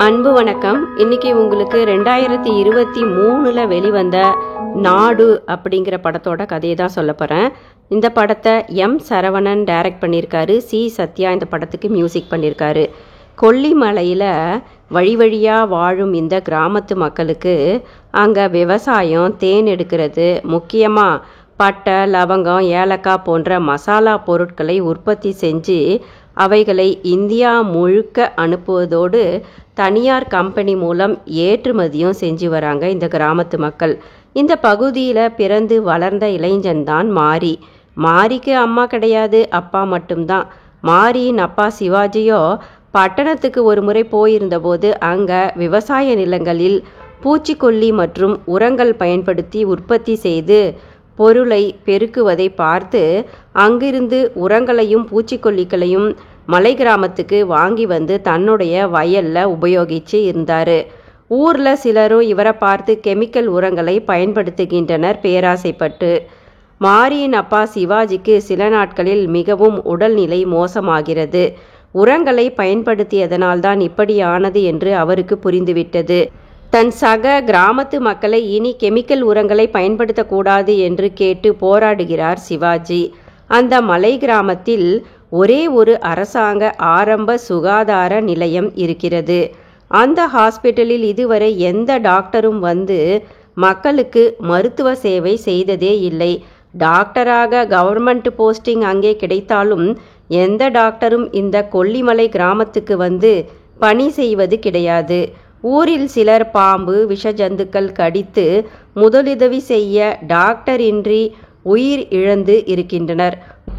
அன்பு வணக்கம். இன்னைக்கு உங்களுக்கு 2023ல் வெளிவந்த நாடு அப்படிங்கிற படத்தோட கதையை தான் சொல்ல போகிறேன். இந்த படத்தை எம் சரவணன் டைரக்ட் பண்ணியிருக்காரு. சி சத்யா இந்த படத்துக்கு மியூசிக் பண்ணியிருக்காரு. கொல்லிமலையில் வழி வழியாக வாழும் இந்த கிராமத்து மக்களுக்கு அங்கே விவசாயம், தேன் எடுக்கிறது, முக்கியமாக பட்டை, லவங்கம், ஏலக்காய் போன்ற மசாலா பொருட்களை உற்பத்தி செஞ்சு அவைகளை இந்தியா முழுக்க அனுப்புவதோடு தனியார் கம்பெனி மூலம் ஏற்றுமதியும் செஞ்சு வராங்க இந்த கிராமத்து மக்கள். இந்த பகுதியில் பிறந்து வளர்ந்த இளைஞன்தான் மாரி. மாரிக்கு அம்மா கிடையாது, அப்பா மட்டும்தான். மாரியின் அப்பா சிவாஜியோ பட்டணத்துக்கு ஒரு முறை போயிருந்தபோது அங்கே விவசாய நிலங்களில் பூச்சிக்கொல்லி மற்றும் உரங்கள் பயன்படுத்தி உற்பத்தி செய்து பொருளை பெருக்குவதை பார்த்து அங்கிருந்து உரங்களையும் பூச்சிக்கொல்லிகளையும் மலை கிராமத்துக்கு வாங்கி வந்து தன்னுடைய வயலில் உபயோகித்து இருந்தார். ஊரில் சிலரும் இவரை பார்த்து கெமிக்கல் உரங்களை பயன்படுத்துகின்றனர் பேராசைப்பட்டு. மாரியின் அப்பா சிவாஜிக்கு சில நாட்களில் மிகவும் உடல்நிலை மோசமாகிறது. உரங்களை பயன்படுத்தியதனால்தான் இப்படியானது என்று அவருக்கு புரிந்துவிட்டது. தன் சக கிராமத்து மக்களை இனி கெமிக்கல் உரங்களை பயன்படுத்தக்கூடாது என்று கேட்டு போராடுகிறார் சிவாஜி. அந்த மலை கிராமத்தில் ஒரே ஒரு அரசாங்க ஆரம்ப சுகாதார நிலையம் இருக்கிறது. அந்த ஹாஸ்பிட்டலில் இதுவரை எந்த டாக்டரும் வந்து மக்களுக்கு மருத்துவ சேவை செய்ததே இல்லை. டாக்டராக கவர்மெண்ட் போஸ்டிங் அங்கே கிடைத்தாலும் எந்த டாக்டரும் இந்த கொல்லிமலை கிராமத்துக்கு வந்து பணி செய்வது கிடையாது. ஊரில் சிலர் பாம்பு, விஷ ஜந்துக்கள் கடித்து முதலுதவி செய்ய டாக்டர் இன்றி உயிர் இழந்து இருக்கின்றனர்.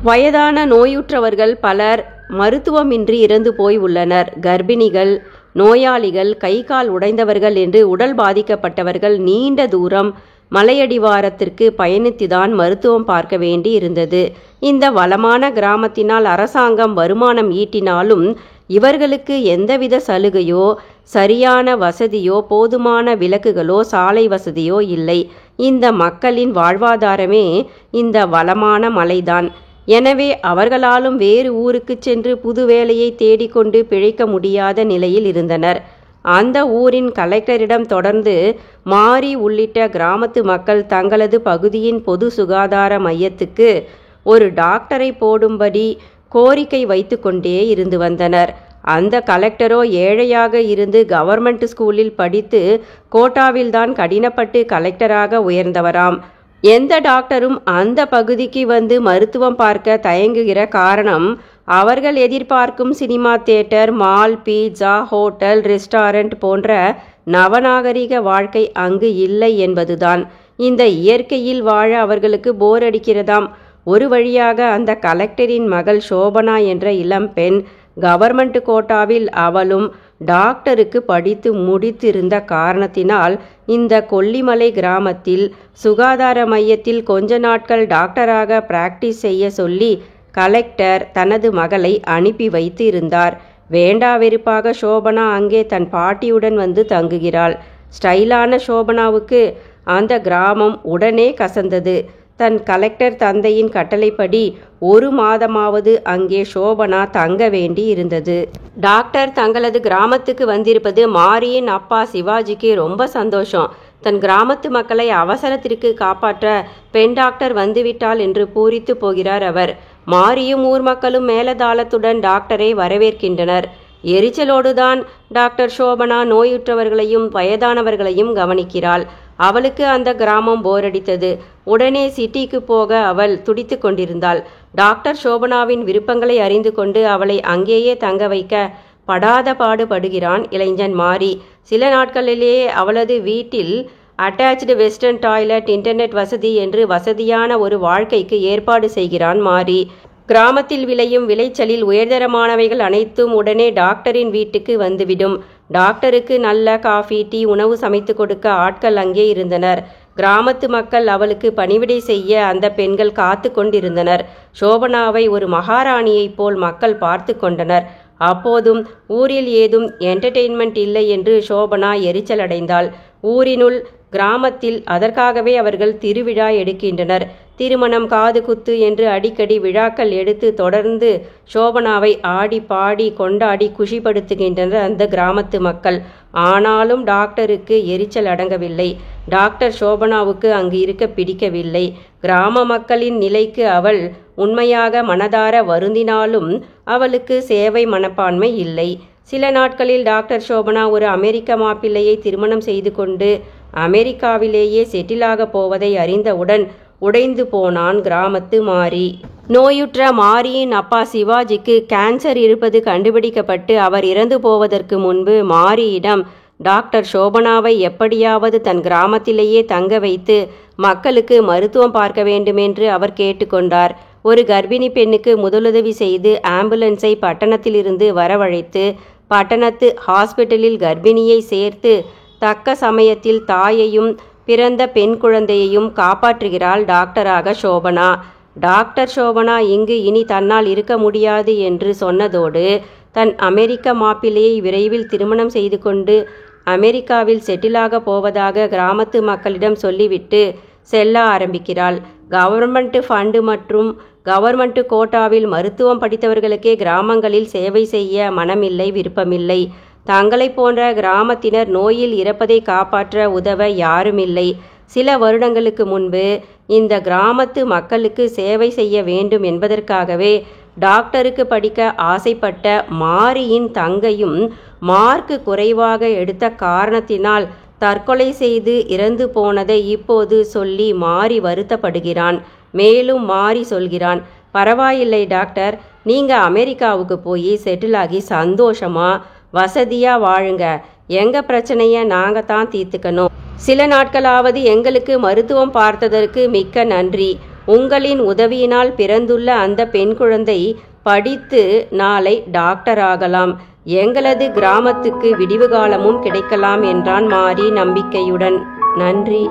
வயதான நோயுற்றவர்கள் பலர் மருத்துவமின்றி இறந்து போய் உள்ளனர். கர்ப்பிணிகள், நோயாளிகள், கை கால் உடைந்தவர்கள் என்று உடல் பாதிக்கப்பட்டவர்கள் நீண்ட தூரம் மலையடிவாரத்திற்கு பயணித்துதான் மருத்துவம் பார்க்க வேண்டி இருந்தது. இந்த வளமான கிராமத்தினால் அரசாங்கம் வருமானம் ஈட்டினாலும் இவர்களுக்கு எந்தவித சலுகையோ, சரியான வசதியோ, போதுமான விளக்குகளோ, சாலை வசதியோ இல்லை. இந்த மக்களின் வாழ்வாதாரமே இந்த வளமான மலைதான். எனவே அவர்களாலும் வேறு ஊருக்கு சென்று புது வேலையை தேடிக்கொண்டு பிழைக்க முடியாத நிலையில் இருந்தனர். அந்த ஊரின் கலெக்டரிடம் தொடர்ந்து மாரி உள்ளிட்ட கிராமத்து மக்கள் தங்களது பகுதியின் பொது சுகாதார மையத்துக்கு ஒரு டாக்டரை போடும்படி கோரிக்கை வைத்து கொண்டே இருந்து வந்தனர். அந்த கலெக்டரோ ஏழையாக இருந்து கவர்மெண்ட் ஸ்கூலில் படித்து கோட்டாவில்தான் கடினப்பட்டு கலெக்டராக உயர்ந்தவராம். எந்த டாக்டரும் அந்த பகுதிக்கு வந்து மருத்துவம் பார்க்க தயங்குகிற காரணம் அவர்கள் எதிர்பார்க்கும் cinema theatre, mall, pizza, hotel, restaurant போன்ற நவநாகரிக வாழ்க்கை அங்கு இல்லை என்பதுதான். இந்த இயற்கையில் வாழ அவர்களுக்கு போர் அடிக்கிறதாம். ஒரு வழியாக அந்த கலெக்டரின் மகள் சோபனா என்ற இளம் பெண் கவர்மெண்ட் கோட்டாவில் அவளும் டாக்டருக்கு படித்து முடித்திருந்த காரணத்தினால் இந்த கொல்லிமலை கிராமத்தில் சுகாதார மையத்தில் கொஞ்ச நாட்கள் டாக்டராக பிராக்டிஸ் செய்ய சொல்லி கலெக்டர் தனது மகளை அனுப்பி வைத்து இருந்தார். வேண்டா வெறுப்பாக சோபனா அங்கே தன் பாட்டியுடன் வந்து தங்குகிறாள். ஸ்டைலான சோபனாவுக்கு அந்த கிராமம் உடனே கசந்தது. தன் கலெக்டர் தந்தையின் கட்டளைப்படி 1 மாதமாவது அங்கே சோபனா தங்க வேண்டி இருந்தது. டாக்டர் தங்களது கிராமத்துக்கு வந்திருப்பது மாரியின் அப்பா சிவாஜிக்கு ரொம்ப சந்தோஷம். தன் கிராமத்து மக்களை அவசரத்திற்கு காப்பாற்ற பெண் டாக்டர் வந்துவிட்டாள் என்று பூரித்து போகிறார் அவர். மாரியும் ஊர் மக்களும் மேலதாளத்துடன் டாக்டரை வரவேற்கின்றனர். எரிச்சலோடுதான் டாக்டர் சோபனா நோயுற்றவர்களையும் வயதானவர்களையும் கவனிக்கிறாள். அவளுக்கு அந்த கிராமம் போரடித்தது. உடனே சிட்டிக்கு போக அவள் துடித்து கொண்டிருந்தாள். டாக்டர் சோபனாவின் விருப்பங்களை அறிந்து கொண்டு அவளை அங்கேயே தங்க வைக்க படாத பாடுபடுகிறான் இளைஞன் மாரி. சில நாட்களிலேயே அவளது வீட்டில் அட்டாச்டு வெஸ்டர்ன் டாய்லெட், இன்டர்நெட் வசதி என்று வசதியான ஒரு வாழ்க்கைக்கு ஏற்பாடு செய்கிறான் மாரி. கிராமத்தில் விளையும் விளைச்சலில் உயர்தரமானவைகள் அனைத்தும் உடனே டாக்டரின் வீட்டுக்கு வந்துவிடும். டாக்டருக்கு நல்ல காஃபி, டீ, உணவு சமைத்து கொடுக்க ஆட்கள் அங்கே இருந்தனர். கிராமத்து மக்கள் அவளுக்கு பணிவிடை செய்ய அந்த பெண்கள் காத்து கொண்டிருந்தனர். சோபனாவை ஒரு மகாராணியைப் போல் மக்கள் பார்த்து கொண்டனர். அப்போதும் ஊரில் ஏதும் என்டர்டெயின்மெண்ட் இல்லை என்று சோபனா எரிச்சலடைந்தாள். ஊரினுள் கிராமத்தில் அதற்காகவே அவர்கள் திருவிழா எடுக்கின்றனர். திருமணம், காது குத்து என்று அடிக்கடி விழாக்கள் எடுத்து தொடர்ந்து சோபனாவை ஆடி பாடி கொண்டாடி குஷிப்படுத்துகின்றனர் அந்த கிராமத்து மக்கள். ஆனாலும் டாக்டருக்கு எரிச்சல் அடங்கவில்லை. டாக்டர் சோபனாவுக்கு அங்கு இருக்க பிடிக்கவில்லை. கிராம மக்களின் நிலைக்கு அவள் உண்மையாக மனதார வருந்தினாலும் அவளுக்கு சேவை மனப்பான்மை இல்லை. சில நாட்களில் டாக்டர் சோபனா ஒரு அமெரிக்க மாப்பிள்ளையை திருமணம் செய்து கொண்டு அமெரிக்காவிலேயே செட்டிலாக போவதை அறிந்தவுடன் உடைந்து போனான் கிராமத்து மாரி. நோயுற்ற மாரியின் அப்பா சிவாஜிக்கு கேன்சர் இருப்பது கண்டுபிடிக்கப்பட்டு அவர் இறந்து போவதற்கு முன்பு மாரியிடம் டாக்டர் சோபனாவை எப்படியாவது தன் கிராமத்திலேயே தங்க வைத்து மக்களுக்கு மருத்துவம் பார்க்க வேண்டுமென்று அவர் கேட்டுக்கொண்டார். ஒரு கர்ப்பிணி பெண்ணுக்கு முதலுதவி செய்து ஆம்புலன்ஸை பட்டணத்திலிருந்து வரவழைத்து பட்டணத்து ஹாஸ்பிட்டலில் கர்ப்பிணியை சேர்த்து தக்க சமயத்தில் தாயையும் பிறந்த பெண் குழந்தையையும் காப்பாற்றுகிறாள் டாக்டராக சோபனா. டாக்டர் சோபனா இங்கு இனி தன்னால் இருக்க முடியாது என்று சொன்னதோடு தன் அமெரிக்க மாப்பிள்ளையை விரைவில் திருமணம் செய்து கொண்டு அமெரிக்காவில் செட்டிலாக போவதாக கிராமத்து மக்களிடம் சொல்லிவிட்டு செல்ல ஆரம்பிக்கிறாள். கவர்மெண்ட் ஃபண்டு மற்றும் கவர்மெண்ட் கோட்டாவில் மருத்துவம் படித்தவர்களுக்கே கிராமங்களில் சேவை செய்ய மனமில்லை, விருப்பமில்லை. தங்களை போன்ற கிராமத்தினர் நோயில் இறப்பதை காப்பாற்ற உதவ யாருமில்லை. சில வருடங்களுக்கு முன்பு இந்த கிராமத்து மக்களுக்கு சேவை செய்ய வேண்டும் என்பதற்காகவே டாக்டருக்கு படிக்க ஆசைப்பட்ட மாரியின் தங்கையும் மார்க்கு குறைவாக எடுத்த காரணத்தினால் தற்கொலை செய்து இறந்து போனதை இப்போது சொல்லி மாரி வருத்தப்படுகிறான். மேலும் மாரி சொல்கிறான், பரவாயில்லை டாக்டர், நீங்க அமெரிக்காவுக்கு போய் செட்டில் ஆகி சந்தோஷமா வசதியா வாழுங்க. எங்க பிரச்சனைய நாங்க தான் தீர்த்துக்கணும். சில நாட்களாவது எங்களுக்கு மருத்துவம் பார்த்ததற்கு மிக்க நன்றி. உங்களின் உதவியினால் பிறந்துள்ள அந்த பெண் குழந்தை படித்து நாளை டாக்டர் ஆகலாம். எங்களது கிராமத்துக்கு விடிவு காலமும் கிடைக்கலாம் என்றான் மாரி நம்பிக்கையுடன். நன்றி.